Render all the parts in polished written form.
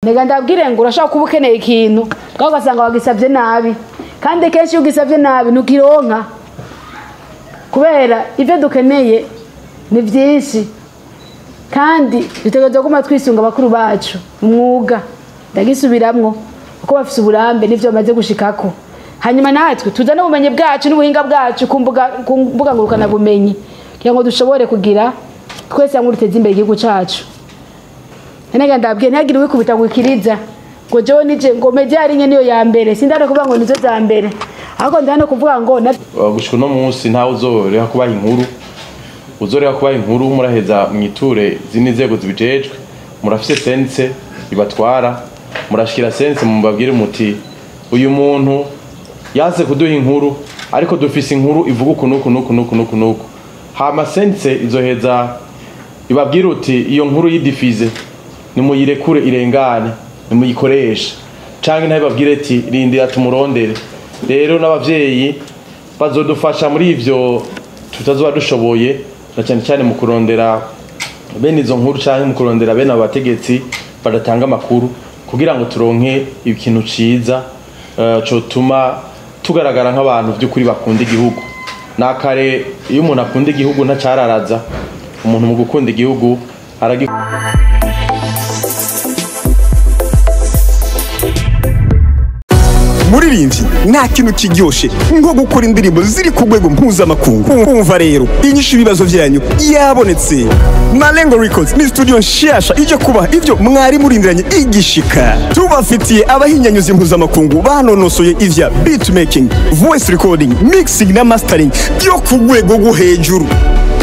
Nega ndabwire ngo urashaka kuba ukeneye ikintu gaho gasanga wagisavye nabi kandi kenshi ugisavye nabi nukironka kubera ivyo dukeneye ni vyinshi kandi bitegerezwa kuma twisunga bakuru bacu umwuga ndagisubiramwo uko bafise uburambe nivyo bamaze gushikako hanyuma natwe tuzana ubumenyi bwacu n'ubuhinga bwacu kumbuga ngurukana bumenyi kugira ngo dushobore kugira twese nguruteze imbere igihugu cacu. Nega ndabwiye ntagire wikubita gukiriza ngo jewe nije ngo mediyari nye niyo ya mbere sindane kuvuga ngo nizo za mbere ahubwo ndane kuvuga ngo gushika no munsi ntawe uzoreka kubaha inkuru uzoreka kubaha inkuru muraheza mwiture zini nzego zibijejwe murafise sense ibatwara murashikira sense mubabwire muti uyu muntu yaze kuduha inkuru ariko dufise inkuru ivuga uku hama sense izoheza ibabwire uti iyo nkuru yidifize nimuyirekure irengane nimuyikoresha canke ntababwire ati rindira tumurondere. Rero n'abavyeyi bazodufasha muri ivyo tutazoba dushoboye na cyane cyane mu kurondera bene izo nkuru canke mu kurondera bene abategetsi badatanga makuru kugira ngo turonke ikintu ciza cotuma tugaragara nk'abantu by'ukuri bakunda igihugu. Nakare iyo umuntu akunda igihugu ntacararaza umuntu mu gukunda igihugu muririmvyi nta kintu kiryoshe nko gukora indirimbo ziri ku rwego mpuzamakungu. Umva rero inyishu ibibazo vyanyu yabonetse. Malengo Records ni studio nshasha ije kubaha ivyo mwari murindiranye igishika. Tubafitiye abahinyanyuzi mpuzamakungu banonosoye ivya beatmaking, voice recording, mixing na mastering byo ku rwego rwo hejuru.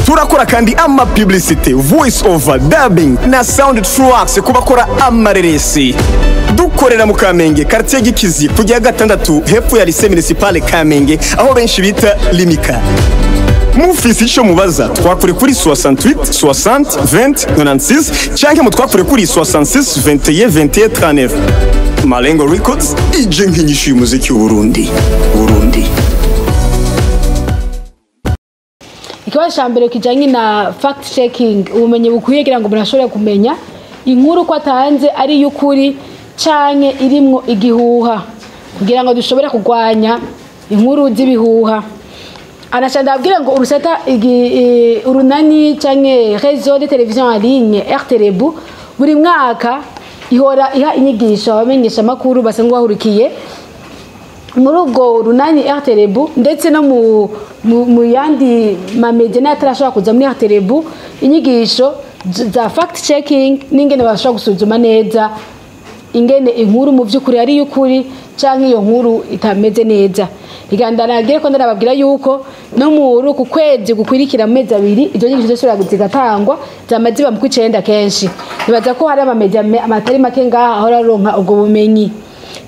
Turakora kandi ama publicity, voice over, dubbing na sound tracks kubakora amareresi. Dukorera mu Kamenge quartier Gikizi kujya gatandatu hepfo ya lycée municipale Kamenge aho benshi bita Limika. Mufisi ico mubaza twakure kuri 68 60 20 96 canke mutwakure kuri 66 21 21 39. Malengo Records ije nk'inyishu y'umuziki w'Uburundi. Ikibazo cyambere kijanye na fact checking ubumenyi bukwiye kugira ngo murashobore kumenya inkuru ko atanze ari y'ukuri canke irimwo igihuha kugira ngo dushobore kugwanya inkuru z'ibihuha. Anashanda abwira ngo uruseta urunani canke réseau de télévision en ligne RTLB buri mwaka ihora iha inyigisho abamenyesha makuru basangwa bahurikiye muri ubwo runani RTLB ndetse no mu yandi mamedia n'atarashobora kuza muri RTLB inyigisho za fact checking n'ingene bashobora gusuzuma neza ingene inkuru mu by'ukuri ari y'ukuri canke iyo nkuru itameze neza. Igandanagiye ko ndarababwira yuko no mu ku kwezi gukwirikira amezi abiri izo nyigisho zishobora zigatangwa zamaziba mu kwicenda kenshi. Nibaza ko hari amamedia amatari make ngaha aho raronka ubwo bumenyi.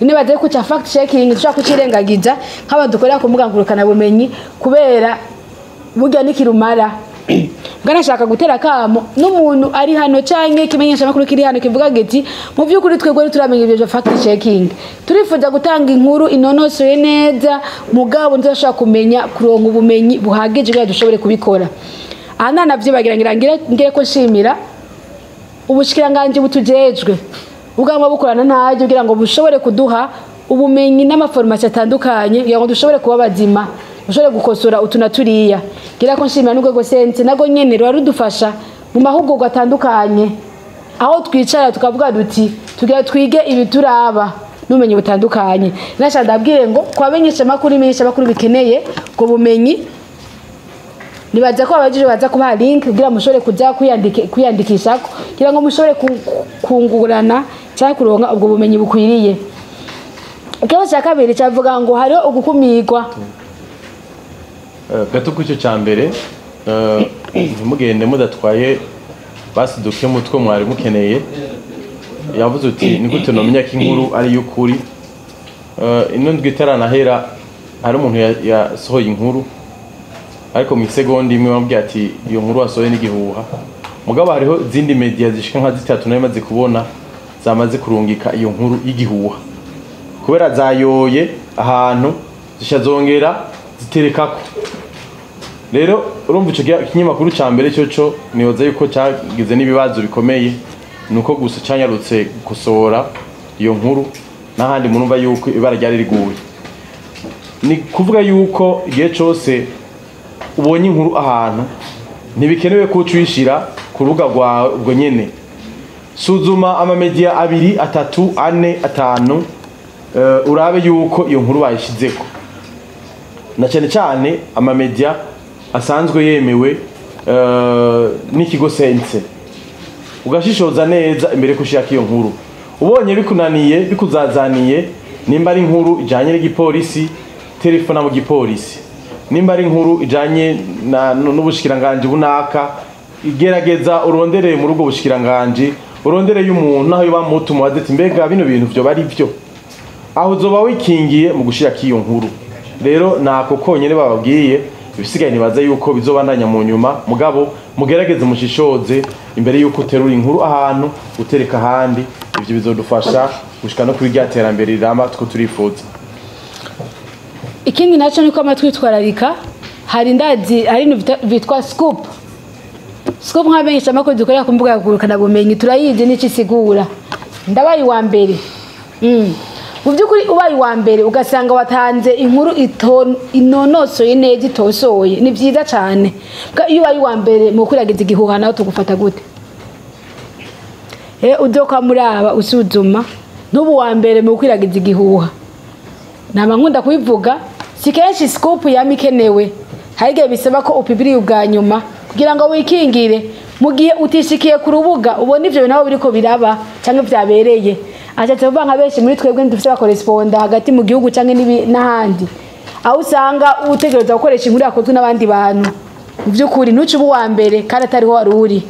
Nibaza ko cha fact checking dushaka kucirengagiza nk'abadukorera ku mugangurukana bumenyi kubera burya nikirumara. Ngarashaka gutera kamo n'umuntu ari hano canke kimenyesha makuru kiri hano kivuga giti mu by'ukuri twegwe turamenya ibyo fact checking turifuza gutanga inkuru inonosoye neza mugabo nzashaka kumenya kuronka ubumenyi buhagije bwa dushobore kubikora. Ana navyo bagira ngire ko shimira ubushikiranganje butujejwe ubwamba bukorana ntaje kugira ngo bushobore kuduha ubumenyi n'amaformation atandukanye kugira ngo dushobore kuba bazima ushobore gukosora utunaturiya gira ko nshimira n'ugwego sense nago nyene rwa rudufasha mu mahugurwa atandukanye aho twicara tukavuga duti tugira twige ibituraba n'umenye butandukanye. Nashanda abwire ngo kwabenyesha makuru imenyesha makuru bikeneye ngo bumenyi nibaza ko abajije baza kuba link kugira mushobore kuja kwiyandikisha kugira ngo mushobore kungurana cyangwa kuronka ubwo bumenyi bukwiriye. Ikibazo cya kabiri cyavuga ngo hariho ugukumirwa gato kucyo cyambere mugende mudatwaye basiduke mutwe mwari mukeneye yavuze uti niko tunomenya ko inkuru ari y'ukuri. Ino ndwitaranahera hari umuntu yasohoye inkuru ariko mu segonda imwe bambwiye ati iyo nkuru wasohoye n'igihuha mugabo hariho zindi media zishika nka zitatu nayo maze kubona zamaze kurungika iyo nkuru y'igihuha kubera zayoye ahantu zishazongera ziterekako. Rero urumva ico kinyamakuru ca mbere cyo niyoza yuko cyagize n'ibibazo bikomeye nuko gusa cyanyarutse gusora iyo nkuru n'ahandi murumva yuko ibara ryari riguye. Ni kuvuga yuko igihe cyose ubonye inkuru ahantu ntibikenewe ko ucishira ku rubuga rwawe ubwo nyene. Suzuma amamedia 2 3 4 5 urabe yuko iyo nkuru bayishizeko, na cyane cyane amamedia asanzwe yemewe n'ikigo sense. Ugashishoza neza imbere kushaka iyo nkuru. Ubonye bikunaniye bikuzazaniye, nimba ari inkuru ijanye n'igipolisi, telefona mu gipolisi. Nimba ari inkuru ijanye n'ubushikiranganje bunaka, igerageza urondere mu rugo bushikiranganje, urondere y'umuntu naho yoba mutu muwadeti mbega bino bintu byo bari byo. Aho uzoba wikingiye mu gushira kiyo nkuru. Rero nako konyene bababwiye, ibisigaye nibaza yuko bizobandanya mu nyuma, mugabo mugerageze mushishoze imbere yuko uterura inkuru ahantu utereka handi. Ivyo bizodufasha gushika no kuri ryaterambere rirama two turifuza. Ikindi naco niko amatwitwararika, hari ndazi hari vitwa scoop. Scoop nk'abenshi amakuru dukorera ku mbuga yakugurukana bumenyi turayizi n'iki sigura. Ndabaye wa mbere. Mu byukuri ubaye wa mbere ugasanga watanze inkuru inonosoye neza itosoye, ni byiza cyane. Iyo ubaye wa mbere mu kwiragiza igihuha naho tugufata gute? Udoka muraba usuzuma n'ubu wa mbere mu kwiragiza igihuha. Nama nkunda kubivuga, si kenshi scoop yamikenewe. Harige bisaba ko upibiri ubwa nyuma kugira ngo wikingire mu gihe utishikiye ku rubuga ubona ivyo bintu biriko biraba cyangwa vyabereye. Acha tuvuga nka benshi muri twebwe dufite abakoresponda hagati mu gihugu cyangwa n'ahandi. Aho usanga utegereza gukoresha inkuru yakozwe n'abandi bantu. Mu byukuri ntuci ubu wa mbere kandi atariho wari uri.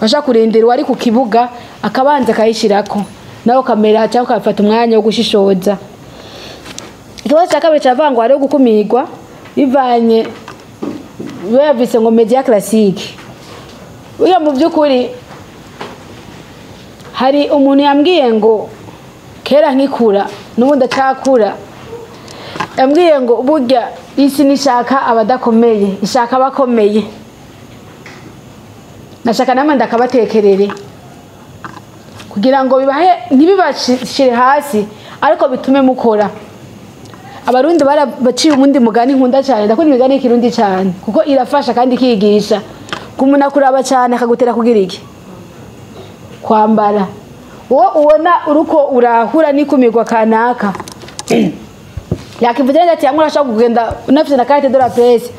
Basha kurindira wari ku kibuga akabanza kayishirako. Naho kamera cyangwa kafata umwanya wo gushishoza. Ikibazo cya kabiri cyavangwa ari gukumirwa bivanye bavise ngo media classique. Uya mu byukuri hari umuntu yambwiye ngo kera nkikura n'ubundi acakura, yambwiye ngo burya isi nishaka abadakomeye ishaka abakomeye. Nashaka namwe ndakabatekerere kugira ngo bibahe ntibibashire hasi ariko bitume mukora. Abarundi barabaciye umundi mugani nkunda cyane, ndakunda imigani y'ikirundi cyane kuko irafasha kandi ikigisha. Kumuna kuraba cyane akagutera kugira iki? Kwambara. Wo ubona uruko urahura n'ikumirwa kanaka. Yakivuze ati yamwe urashaka kugenda unafite na carte de la presse.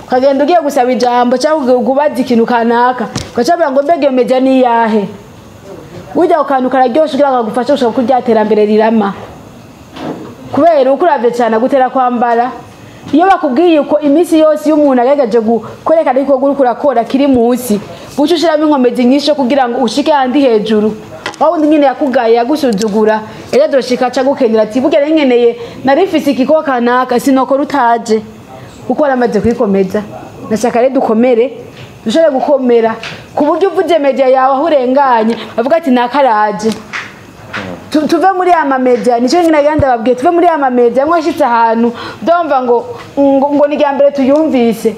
Ukagenda ugiye gusaba ijambo cyangwa kubaza ikintu kanaka. Ukacabira ngo mbege media ni yahe. Ujya ukanuka raryoshe kugira ngo gufashe ushaka kuryaterambere rirama. Kubera ukuravye cyane gutera kwambara. Iyo bakubwiye uko imisi yose y'umuntu agagaje gukorekana iko guru kurakora kiri munsi, bucu ushiramo inkomezi nyinshi kugira ngo ushike handi hejuru. Aho undi nyine yakugaye yagusuzugura, era doshika ca gukenera ati bugere nkeneye narifise ikiko kanaka sinokora utaje. Uko aramaze kwikomeza. Nashaka rero dukomere, dushobore gukomera ku buryo uvuze media yawe aho urenganye bavuga ati nakaraje. Tuve muri ama media nico ngina ganda babwiye tuve muri ama media mwashitse ahantu ndumva ngo ni gambere tuyumvise.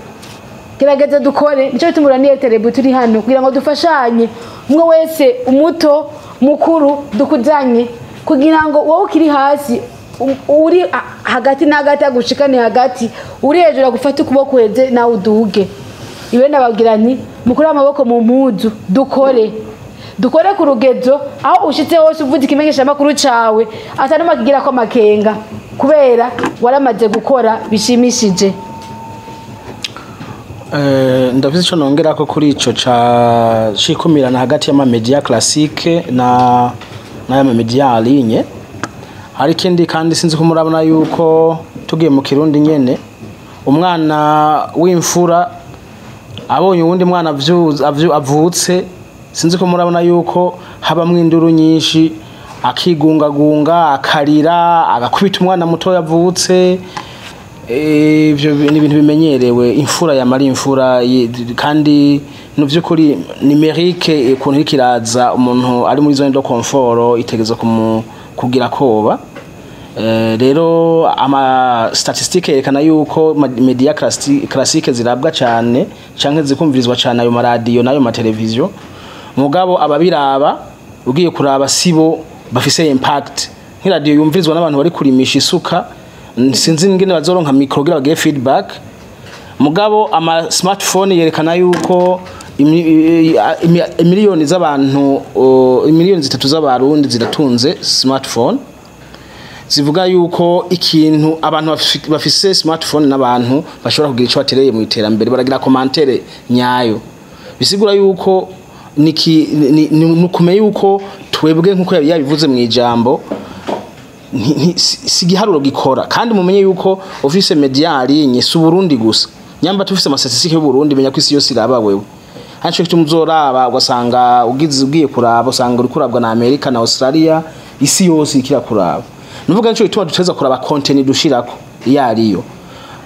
Gerageza dukore nico bitumuraniye telebu turi hano kugira ngo dufashanye umwe wese umuto mukuru dukujanye kugira ngo wowe ukiri hasi uri hagati na hagati agushikane hagati uri hejuru gufata ukuboko heze na uduge. Iwe nababwira nti mukuru amaboko mu mpuzu dukore ku rugezo aho ushitse hose uvuze ikimenyesha makuru cawe atanuma kigira ko makenga kubera waramaze gukora bishimishije. Ndavuze ico nongera ko kuri ico ca shikumirana hagati ya media classique na media ligne. Hari kindi kandi sinzi ko murabona yuko tugiye mu Kirundi nyene umwana w'imfura abonye uwundi mwana avutse, sinzi ko murabona yuko haba mwinduru nyinshi akigungagunga akarira agakubita umwana muto yavutse. Ivyo ni ibintu bimenyerewe, imfura yamara imfura kandi no vyukuri numerique ukuntu ikiraza umuntu ari muri zone de confort itegezo kugira koba. Rero ama statistique yerekana yuko media classique zirabwa cyane canke zikumvirizwa cyane ayo maradiyo nayo mateleviziyo mugabo ababiraba ugiye kuraba sibo bafise impact nk'iradio yumvirizwa n'abantu bari kurimisha isuka sinzi ngene bazoronka micro kugira bagire feedback mugabo ama smartphone yerekana yuko imiliyoni z'abantu imiliyoni 3 z'abarundi ziratunze smartphone zivuga yuko ikintu abantu bafise smartphone n'abantu bashobora kugira ico batereye mu iterambere baragira commentaire nyayo bisigura yuko nukume yuko twebwe nkuko yabivuze mu ijambo sigiharuro gikora kandi mumenye yuko office mediali nyesu Burundi gusa nyamba tufise amastatistike y'u Burundi menya ko isi yose iraba wewe hacho kitu muzoraba ugasanga ugiye kuraba usanga uri kurabwa na America na Australia isi yose ikira kuraba nuvuga nico ituma duteza kuraba content dushirako yariyo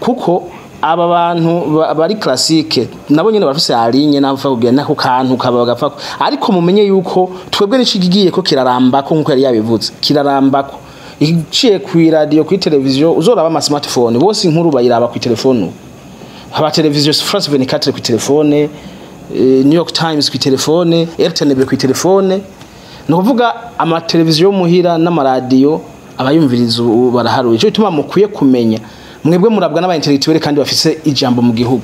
kuko aba bantu bari classique nabo nyene bafise alinye navuga kugira nako kantu kabagapfa ariko mumenye yuko twebwe nicigiye ko kiraramba ko nkuko yari yabivuze kiraramba ko iciye ku radio ku televiziyo uzoraba ama smartphone bose inkuru bayiraba ku telefone haba televiziyo France 24 ku telefone New York Times ku telefone RTNB ku telefone no kuvuga ama televiziyo muhira n'amaradio abayumviriza baraharuye cyo bituma mukwiye kumenya mwebwe murabwa n'aba intellectuel kandi bafise ijambo mu gihugu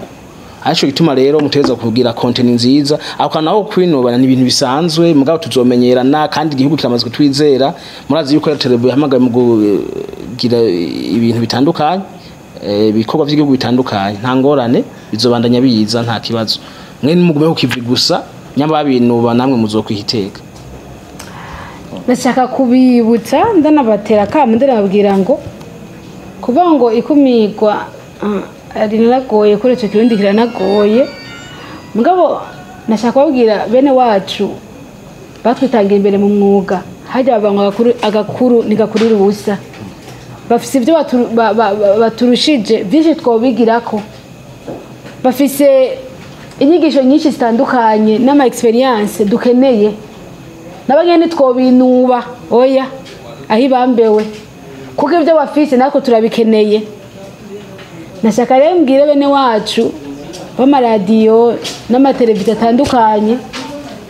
acho gituma rero muteza kugira content nziza akana naho kwinobana ni ibintu bisanzwe mugabo tuzomenyerana kandi igihugu kiramaze kutwizera murazi yuko televiziyo yahamagaye mu kugira ibintu bitandukanye bikorwa by'igihugu bitandukanye nta ngorane bizobandanya biyiza nta kibazo mwe mugume kukivi gusa nyamba babinuba namwe muzokwihiteka nashaka kubibutsa ndanabatera kama ndanababwira ngo kuba ngo ikumirwa ari naragoye kuri cyo kirundi kiranagoye mugabo nashaka kubabwira bene wacu batwitangira imbere mu mwuga hajya babanga agakuru nigakurira ubusa bafise ibyo baturushije byinshi twobigirako bafise inyigisho nyinshi zitandukanye n'ama experience dukeneye nabagende twobinuba oya ahi bambewe kuko ibyo bafise nako turabikeneye nashaka rero mbwire bene wacu b'amaradiyo n'amateleviziyo atandukanye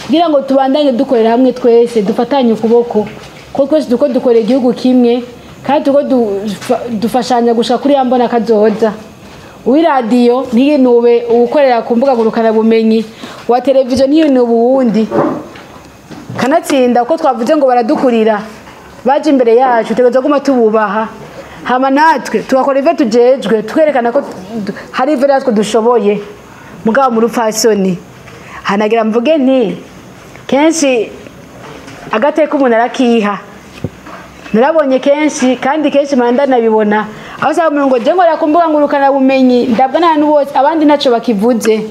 kugira ngo tubandanye dukorera hamwe twese dufatanye ukuboko ko twese duko dukorera igihugu kimwe kandi tuko dufashanya gushaka kuri yambona kazoza uw'iradiyo ntiyinube ukorera ku mbuga ngurukana bumenyi wa televiziyo ntiyinube uwundi kanatsinda uko twavuze ngo baradukurira baje imbere yacu tegeza guma tububaha hama natwe tugakora ivyo tujejwe twerekana ko hari ivyo natwe dushoboye mugabo mu rupfasoni hanagira mvuge nti kenshi agateka umuntu arakiha narabonye kenshi kandi kenshi manda nabibona aho saba ngo je ngora kumbuga ngurukana bumenyi ndabwa n'abantu bose abandi naco bakivuze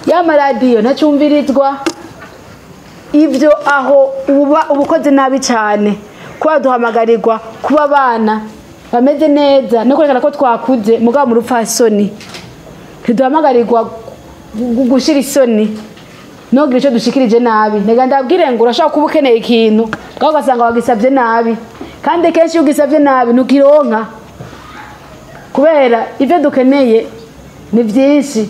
ya maradiyo nacumvirizwa ivyo aho ubukoze nabi cyane kuba duhamagarirwa kuba abana bameze neza no kwerekana ko twakuze mugabo mu rupfasoni ntiduhamagarirwa gushira isoni nogira icyo dushikirije nabi nega ndabwire ngo urashaka kuba ukeneye ikintu bwaho ugasanga wagisabye nabi kandi kenshi iyo ugisabye nabi ntukironka kubera ibyo dukeneye ni byinshi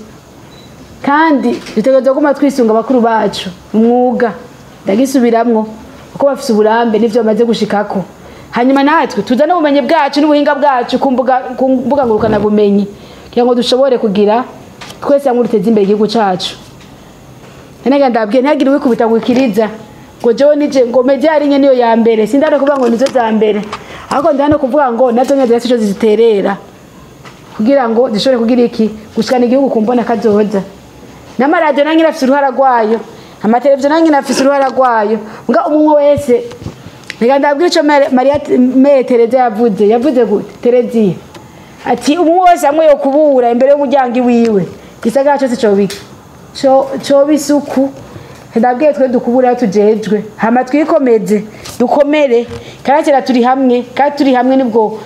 kandi dutegerezwa guma twisunga abakuru bacu umwuga ndagisubiramwo uko bafise uburambe n'ivyo bamaze gushikako hanyuma natwe tuza n'ubumenyi bwacu n'ubuhinga bwacu ku mbuga ngurukana bumenyi kugira ngo dushobore kugira twese hamwe duteze imbere igihugu cacu nega ndabwiye ntihagire uwikubita gukiriza ngo jewe nije ngo mediali nye niyo ya mbere sindano kuvuga ngo nizo za mbere ahubwo ndano kuvuga ngo nazo nyine zirasico ziziterera kugira ngo zishobore kugira iki gushikana igihugu kumbona kazoza n'amaradiyo nange afise uruhara rwayo amateleviziyo nange afise uruhara rwayo nga umwe wese nega ndabwira ico Maria Tereza yavuze gute Tereziya ati umwe wese amwe yo kubura imbere y'umuryango wiwe gisagara cyose cobiki cyo bisuku ndabwiye twe dukubura tujejwe hama twikomeze dukomere karakera turi hamwe nibwo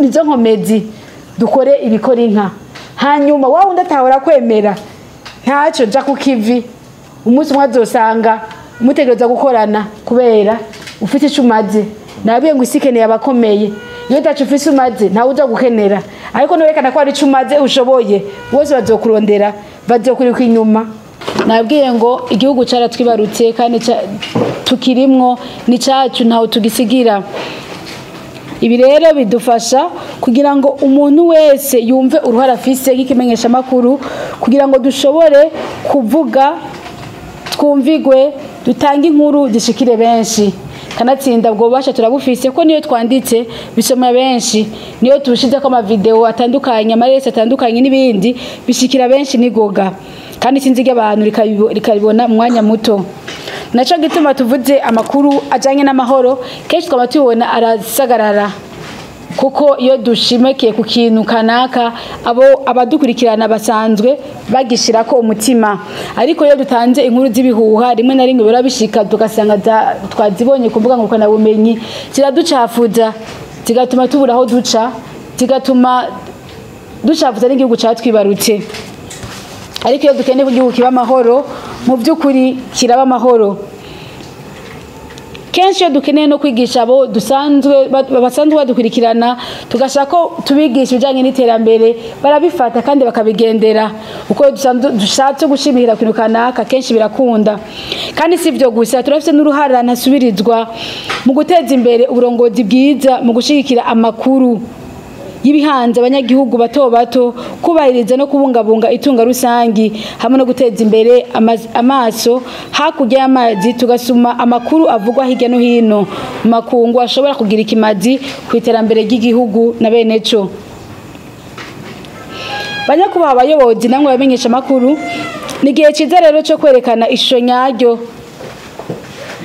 nizo nkomezi dukore ibikora inka hanyuma wawe undatahora kwemera ntacyo ja kukivi umunsi umwe azosanga umutegereza gukorana kubera ufite icumaze nabiye ngo isikeneye abakomeye iyo tacu ufise umaze ntawe uza gukenera ariko norekana ko ari icumaze ushoboye bose bazokurondera bazokurika inyuma nabwiye ngo igihugu caratwibarutse kandi tukirimwo ni cacu ntaho tugisigira. Ibi rero bidufasha kugira ngo umuntu wese yumve uruhara afise nk'ikimenyesha makuru kugira ngo dushobore kuvuga twumvigwe dutange inkuru zishikire benshi. Kanatsinda bwo basha turabufise ko niyo twanditse bisoma benshi, niyo tushize ko ama video atandukanye amarese atandukanye n'ibindi bishikira benshi nigoga, kandi sinzige abantu rikabibona mwanya muto. Naco gituma tuvuze amakuru ajanye n'amahoro kenshi twaba tubona arasagarara, kuko iyo dushimekeye ku kintu kanaka abadukurikirana basanzwe bagishirako umutima, ariko iyo dutanze inkuru z'ibihuha rimwe na rimwe birabishika tugasanga twazibonye kuvuga ngo kana bumenyi ziraducafuza zigatuma tubura aho duca, zigatuma ducafuza n'igihugu catwibarutse. Ariko iyo dukeneye kugihugu kiba amahoro mu by'ukuri kiraba amahoro. Kenshi iyo dukeneye no kwigisha abo basanzwe badukurikirana tugashaka ko tubigisha ibijanye n'iterambere barabifata kandi bakabigendera, uko dushatse gushimira ku kanaka kenshi birakunda. Kandi si byo gusa, turafite n'uruhara ntasubirizwa mu guteza imbere uburongozi bwiza, mu gushigikira amakuru y'ibihanze abanyagihugu bato bato, kubahiriza no kubungabunga itunga rusangi, hamwe no guteza imbere amaso hakurya y'amazi, tugasuma amakuru avugwa hirya no hino mu makungu ashobora kugira ikimazi ku iterambere ry'igihugu na bene co. Banyakubaha abayobozi namwe bamenyesha amakuru, ni igihe ciza rero cyo kwerekana ishusho nyaryo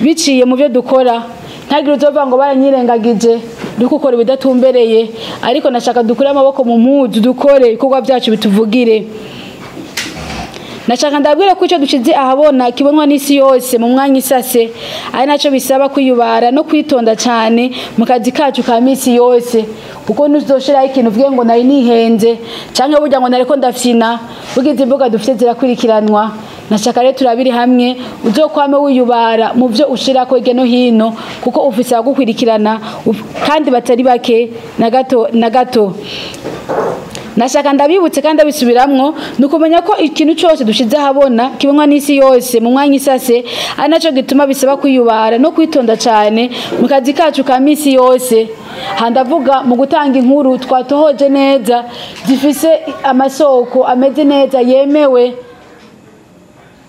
biciye mu byo dukora. Ntagire uzova ngo baranyirengagije dukukora ibidatumbereye, ariko nashaka dukure amaboko mu mpuzu dukore ibikorwa byacu bituvugire. Nashaka ndabwira ko icyo dushize ahabona kibonwa n'isi yose mu mwanya isase, ari naco bisaba kwiyubara no kwitonda cyane mu kazi kacu ka misi yose, kuko nuzoshira ikintu uvuge ngo nari nihenze canke burya ngo nariko ndafyina, bugize imbuga dufite zirakurikiranwa. Nashaka rero turabiri hamwe uzokwame wiyubara mu byo ushirako hirya no hino, kuko ufise agukurikirana kandi batari bake na gato. Nashaka ndabibutse kandi abisubiramwo nukumenya ko ikintu cyose dushize ahabona kibonwa n'isi yose mu mwanya isase, ari naco gituma bisaba kwiyubara no kwitonda cyane mu kazi kacu ka misi yose. Handavuga mu gutanga inkuru twatohoje neza, zifise amasoko ameze neza yemewe.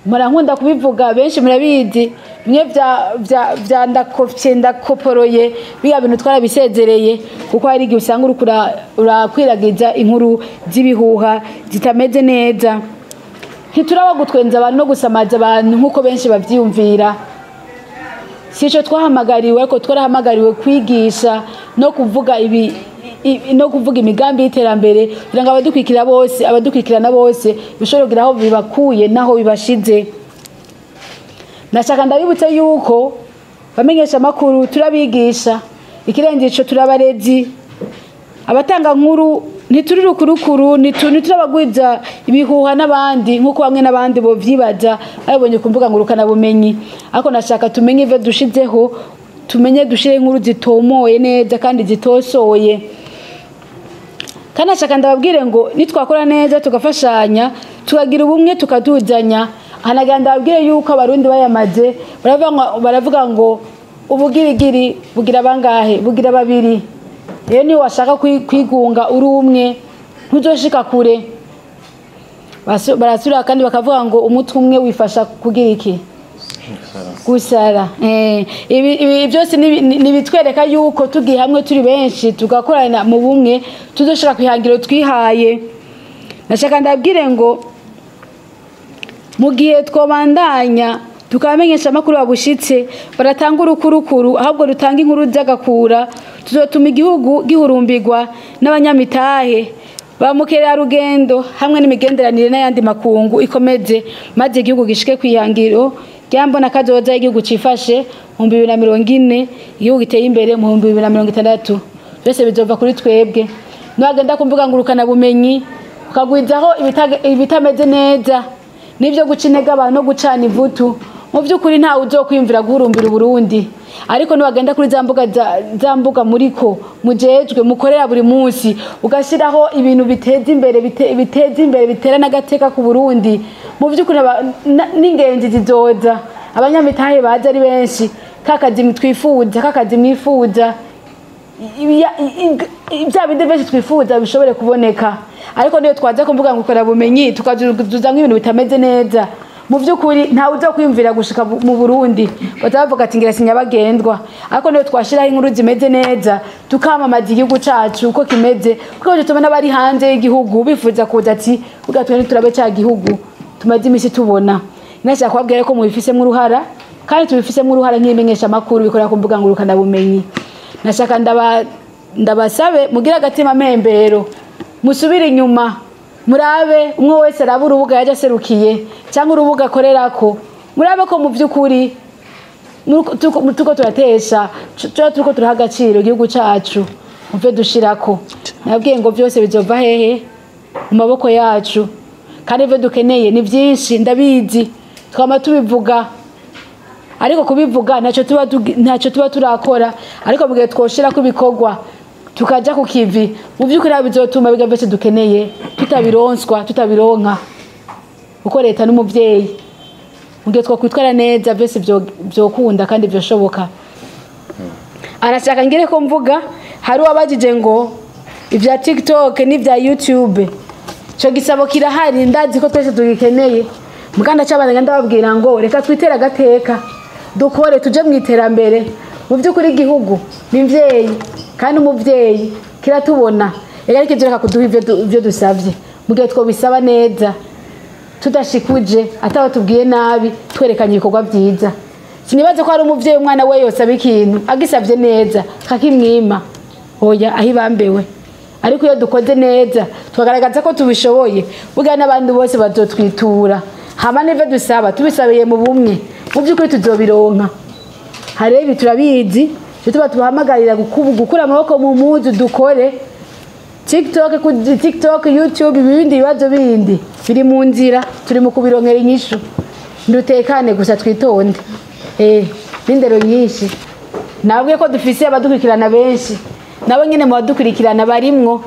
Murankunda kubivuga benshi murabizi, bimwe vya ndakoporoye biya bintu twarabisezereye, kuko hari igihe usanga urakwiragiza inkuru z'ibihuha zitameze neza. Ntituraba gutwenza abantu no gusamaza abantu nkuko benshi bavyiyumvira. Sico twahamagariwe, ko twarahamagariwe kwigisha no kuvuga imigambi y'iterambere kugira ngo abadukurikirana bose bishobora kugira aho bibakuye naho bibashize. Nashaka ndabibutse yuko bamenyesha amakuru turabigisha, ikirenze ico turabarezi, abatanga nkuru ntituri rukurukuru, ntiturabagwiza ibihuha n'abandi nkuko bamwe n'abandi bo vyibaza babonye kumvuga ngo rukana bumenyi. Ariko nashaka tumenye ivyo dushizeho, tumenye dushire inkuru zitomoye neza kandi zitosoye. Kana nashaka ndababwire ngo nitwakora neza tugafashanya tukagira ubumwe tukaduzanya. Hanaganda babwire yuko abarundi bayamaze baravuga ngo ubugirigiri bugira bangahe, bugira babiri. Rero ni washaka kwigunga uri umwe ntuzoshika kure. Barasura kandi bakavuga ngo umutwe umwe wifasha kugira iki? Gusara. Ibi byose nibitwereka yuko tugiye hamwe turi benshi tugakorana mu bumwe tuzoshaka kwihangiro twihaye. Nashaka ndabwire ngo mu gihe twobandanya tukamenyesha amakuru babushitse baratanga urukurukuru, ahubwo dutanga inkuru z'agakura, tuzotuma igihugu gihurumbirwa n'abanyamitahe bamukera rugendo hamwe n'imigenderanire n'ayandi makungu ikomeze, maze igihugu gishike kwihangiro ryambona kazoza igihugu cifashe mu 2040, igihugu giteye imbere mu 2060. Byose bizova kuri twebwe. Nwagenda kumvuga ngurukana bumenyi ukagwizaho ibitameze neza, nivyo gucinega abantu no gucana ivutu, mu by'ukuri ntawe uzokwiyumvira guhurumbira Burundi ariko nibagenda kuri za mbuga muriko mujejwe mukorera buri munsi ugashiraho ibintu biteza imbere bitera n'agateka ku Burundi mu by'ukuri n'ingenzi zizoza abanyamitahe baza ari benshi kakazi twifuza kakazi mwifuza ibya bindi benshi twifuza bishobore kuboneka ariko niyo twaza kumvuga ngo ukora bumenyi tukazuza nk'ibintu bitameze neza mu by'ukuri ntawe uza kwiyumvira gushika mu Burundi batavuga ati ngira sinyabagendwa ariko niyo twashiraho inkuru zimeze neza tukamamaza igihugu cacu uko kimeze kuko tubona bari hanze y'igihugu bifuza kuza ati ugatwe turabe cya gihugu tumaze imisi tubona nashaka kubabwira ko mubifisemo uruhara kandi tubifisemo uruhara nk'imenyesha makuru bikorera ku mbuga ngurukana bumenyi nashaka ndabasabe mugira agatima mpembero musubire inyuma murabe umwe wese araba urubuga yaje aserukiye cyangwa urubuga akorerako murabe ko mu by'ukuri tuko turatesha tuko turaha agaciro igihugu cacu muvyo dushirako nabwiye ngo byose bizova hehe mu maboko yacu kandi ivyo dukeneye ni byinshi ndabizi twama tubivuga ariko kubivuga ntacyo tuba turakora ariko mu gihe twoshira ko ibikorwa tukaja ku kivi mu by'ukuri bizotuma biga byose dukeneye tutabironka uko leta n'umuvyeyi mu gihe twokwitwara neza byose byokunda kandi byoshoboka arashaka ngire ko mvuga hari wabajije ngo ibya TikTok n'ibya YouTube cyo gisabo kirahari ndazi ko twese tugikeneye muganda cy'abana ndababwira ngo reka twitera agateka dukore tuje mu iterambere mu by'ukuri igihugu n'imvyeyi kandi umuvyeyi kiratubona ariko ivyo reka kuduha ivyo dusavye mu gihe twobisaba neza tudashikuje ataho tubwiye nabi twerekanye ibikorwa byiza sinibaze ko hari umuvyeyi umwana we yose abikintu agisavye neza kakimwima oya ahibambewe ariko iyo dukoze neza tukagaragaza ko tubishoboye buga n'abandi bose bazotwitura hama n'ivyo dusaba tubisabiye mu bumwe mu by'ukuri tuzobironka harebi turabizi tuba tubahamagarira gukura amaboko mu muzu dukore TikTok YouTube ibindi bibazo bindi biri mu nzira turi mu kubironkera inyishu ndutekane gusa twitonde n'indero nyinshi nabwiye ko dufise abadukurikirana benshi nabo nyine mu badukurikirana barimwo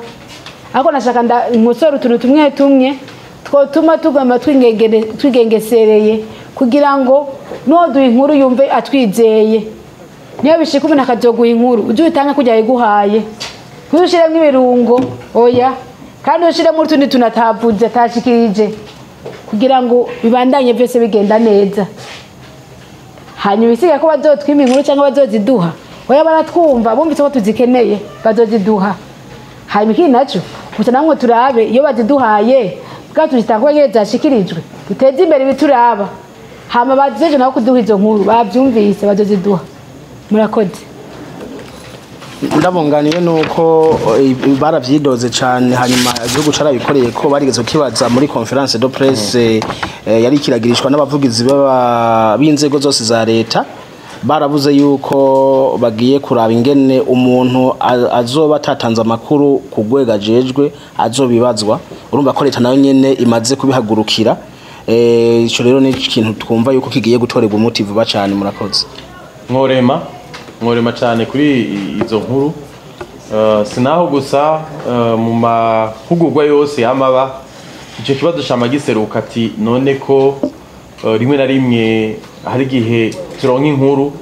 ariko nashaka nkosora utuntu tumwe twotuma tugama twigengesereye kugira ngo noduha inkuru yumve atwizeye niyo bishika umuntu akazoguha inkuru ujye uyitanga kujya yiguhaye kuzushiremo ibirungo oya kandi ushiremo utundi tunatavuze atashikirije kugira ngo bibandanye byose bigenda neza hanyuma isiga ko bazotwima inkuru cyangwa bazoziduha oya baratwumva bumvise ko tuzikeneye bazoziduha hanyuma iki naco gusa namwe turabe iyo baziduhaye bwa tuzitanga ko zashikirijwe duteze imbere bituraba hama bazeje nako kuduha izo nkuru bavyumvise bazoziduha murakoze ndabunganiye nuko baravyidoze cyane hanyuma igihugu carabikoreye ko barigeze kibaza muri conference de presse yari kiragirishwa n'abavugizi b'inzego zose za leta baravuze yuko bagiye kuraba ingene umuntu azoba atatanze amakuru kugwega jejwe azobibazwa urumva ko leta nayo nyene imaze kubihagurukira ico rero ni ikintu twumva yuko kigiye gutorerwa umuti vuba cyane murakoze nkorema cyane kuri izo nkuru sinaho gusa mu mahugurwa yose yamaba icyo kibazo cyamagiseruka ati none ko rimwe na rimwe hari igihe turonka inkuru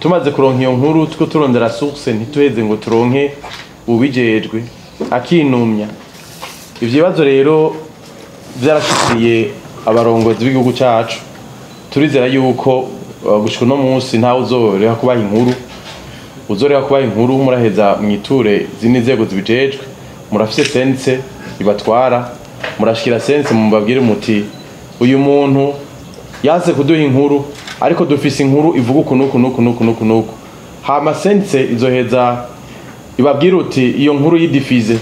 tumaze kuronka iyo nkuru tuko turondera source ntituheze ngo turonke ubijejwe akinumya ivyo bibazo rero byarashikiriye abarongozi b'igihugu cyacu turizera yuko gushika no munsi ntawe uzorera kubaha inkuru muraheza mwiture zini nzego zibijejwe murafise sense ibatwara murashikira sense mubabwire muti uyu muntu yaze kuduha inkuru ariko dufise inkuru ivuga uku hama sense izoheza ibabwire uti iyo nkuru yidifize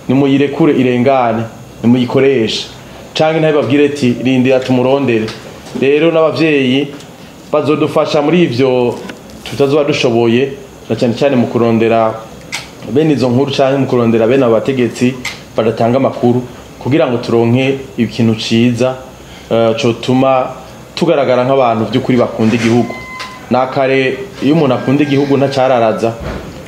nimuyirekure irengane nimuyikoresha canke naho ibabwire ati rindira tumurondere rero n'abavyeyi bazodufasha muri ivyo tutazoba dushoboye na cyane cyane mu kurondera bene izo nkuru canke mu kurondera bene abategetsi badatanga amakuru kugira ngo turonke ikintu ciza cotuma tugaragara nk'abantu by'ukuri bakunda igihugu. Nakare iyo umuntu akunda igihugu ntacararaza,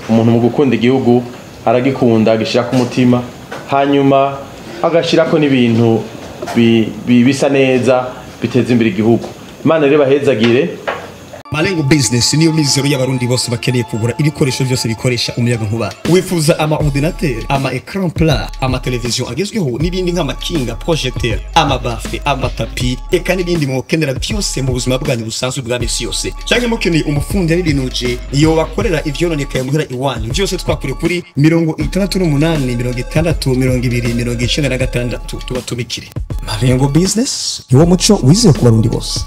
umuntu mu gukunda igihugu aragikunda agishira ku mutima, hanyuma agashirako n'ibintu bisa neza biteza imbere igihugu. Imana rero bahezagire. Malengo Business niyo mizero y'abarundi bose bakeneye kugura ibikoresho byose bikoresha umuyaga nkuba. Wifuza ama ordinateur, ama écran plat, ama television agezweho n'ibindi nk'amakinga, projecteur, ama bafle, ama tapi, eka n'ibindi mukenera byose mu buzima bwanyu busanzwe bwa misi yose. Cyangwa mukeneye umufundi yabirinuje iyo bakorera ivyononekaye muhira iwanyu. Byose twakure kuri 68 60 20 26 tubatumikire. Malengo Business niwo muco wizewe ku barundi bose.